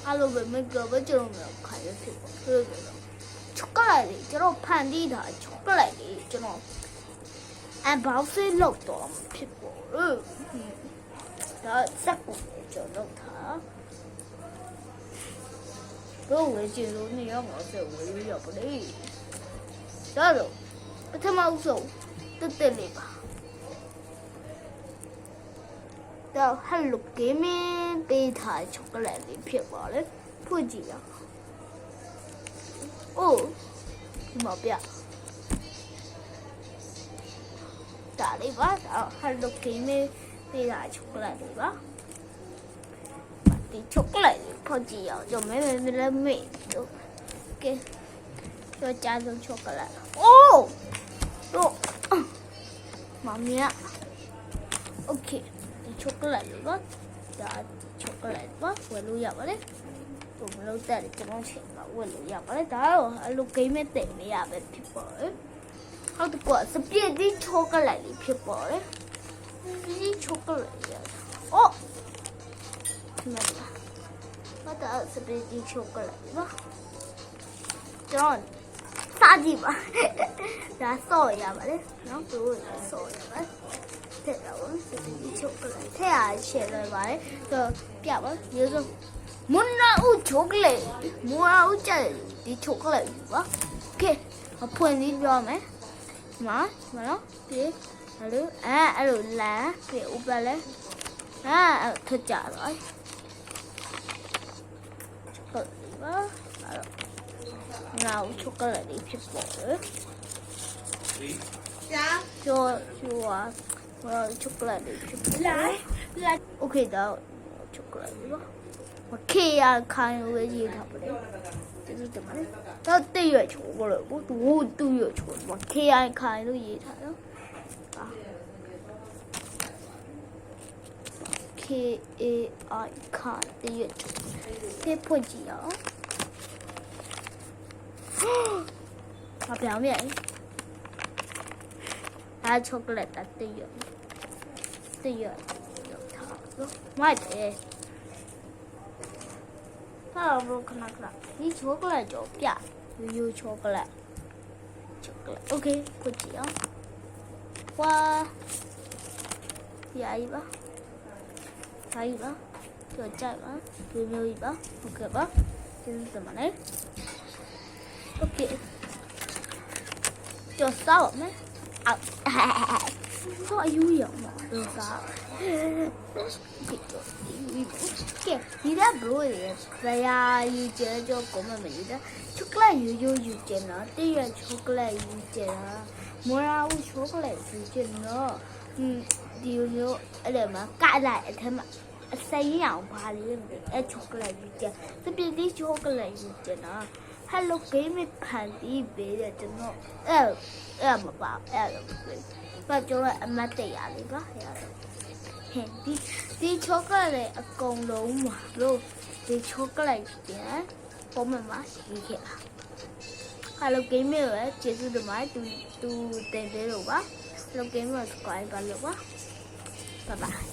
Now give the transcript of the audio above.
အားလုံးပဲမကပဲကျွန်တော်တို့ခိုင်ရဖြစ်ပါလို့ချောကလက်လေးကျွန်တော်ဖန်တီးတာချောကလက်လေးကျွန်တော်အဘောက်စေးလောက်တော့ဖြစ်ပေါ်လို့ဒါစက်ကိုကျွန်တော်လုပ်တာတော့ဝယ်ကြည့်လို့နေရမှာဆိုဝယ်ရပါလေဒါတော့ပထမဆုံးတက်လေးပါတော့ Hello Gaming ပေးထားချောကလက်လေးဖြစ်ပါလေဖွင့်ကြည့်ရအိုးဒီမှာပြဒါလေးပါတော့ Hello Gaming ပေးထားချောကလက်လေးပါဒီချောကလက်လေးဖွင့်ကြည့်အောင်ကျွန်တော်မဲလည်းမေ့တော့ကဲကျွန်တော်ကြားဆုံးချောကလက်အိုးတော့မမီโอเคချောကလက်လေးပါဒါချောကလက်ပါဝယ်လို့ရပါတယ်ဘုံမလို့တက်တယ်ကျွန်တော်ချိန်မှာဝယ်လို့ရပါတယ်ဒါတော့အလိုဂိမ်းမဲ့တင်နေရပဲဖြစ်ပါတယ်ဟုတ်တယ်ကွာစပြည့်ဒီချောကလက်လေးဖြစ်ပါတယ်ဒီချောကလက်ရအော်မတာစပြည့်ဒီချောကလက်ပါကျွန်တော်စားကြည့်ပါဒါဆော့ရပါတယ်နော်သူဆော့ရပါတယ်တဲ့တော့ဒီချောကလက်ထဲအားရှယ်လိုက်ပါတယ်ဆိုပြပါရေဆိုမွန်နာဦးချောကလက်မွန်နာဦးကျဒီချောကလက်ပါโอเคအဖွင့်ပြီးပြောမယ်ဒီမှာနော်ဒီအဲ့လိုလမ်းပြဥပလဲထကြတော့ဟုတ်ပါငါ့ချောကလက်လေးဖြစ်ပေါ်တယ်ကြာကျော်ချောကလက်လေးဖြစ်လာโอเคတော့ချောကလက်လေးပါမခေရခိုင်လို့ရေးထားပါလေဒီတမလေးတော့တည့်ရချိုးပါလို့သူရချိုးမခေရခိုင်လို့ရေးထားတော့KAI ခိုင်တည့်ရချိုးဖေးဖွင့်ကြည့်အောင်ဘာပြောင်းမြဲအားချောကလက်တည့်ရထားလို့မိုက်တယ်ဟာဘုခဏဒီချောကလက်ကြောပြရိုးချောကလက်โอเคဖွင့်ကြည့်အောင်ဝါရည်ပါကြောကြိုက်ပါဒီမျိုးကြီးပါโอเคပါကျေးဇူးတင်ပါတယ်โอเคကြောစောက်မယ်အော်ဆိုအယူရမှာတော့စားကဲဒီကဘလို့ရဆရာယူကျဲကြောကိုမမကြီးတဲ့ချောကလက်ယူကျဲနော်တည့်ရချောကလက်ယူကျဲတာမွာဦးချောကလက်ယူကျဲနော်ဒီမျိုးအဲ့ဒါမှာကလိုက်အထက်မှာအစိမ်းရောင်ပါလေးအဲ့ချောကလက်ယူကျဲစပီဒီချောကလက်ယူကျဲနော် Hello Gaming ဖန်တီးပေးတယ်ကျွန်တော်အဲ့မပါအဲ့လိုပဲကျွန်တော်အမတ်တရားလေးပါရတော့ဟဲ့ဒီချောကလက်အကုန်လုံးမှာလို့ဒီချောကလက်ပြန်ပုံမှန်မှာရေးခဲ့တာ Hello Gaming ရဲ့ကျေးဇူးတင်ပါတယ်သူတင်ပေးလို့ပါ Hello Gaming ကို subscribe ပါလို့ပါ Bye bye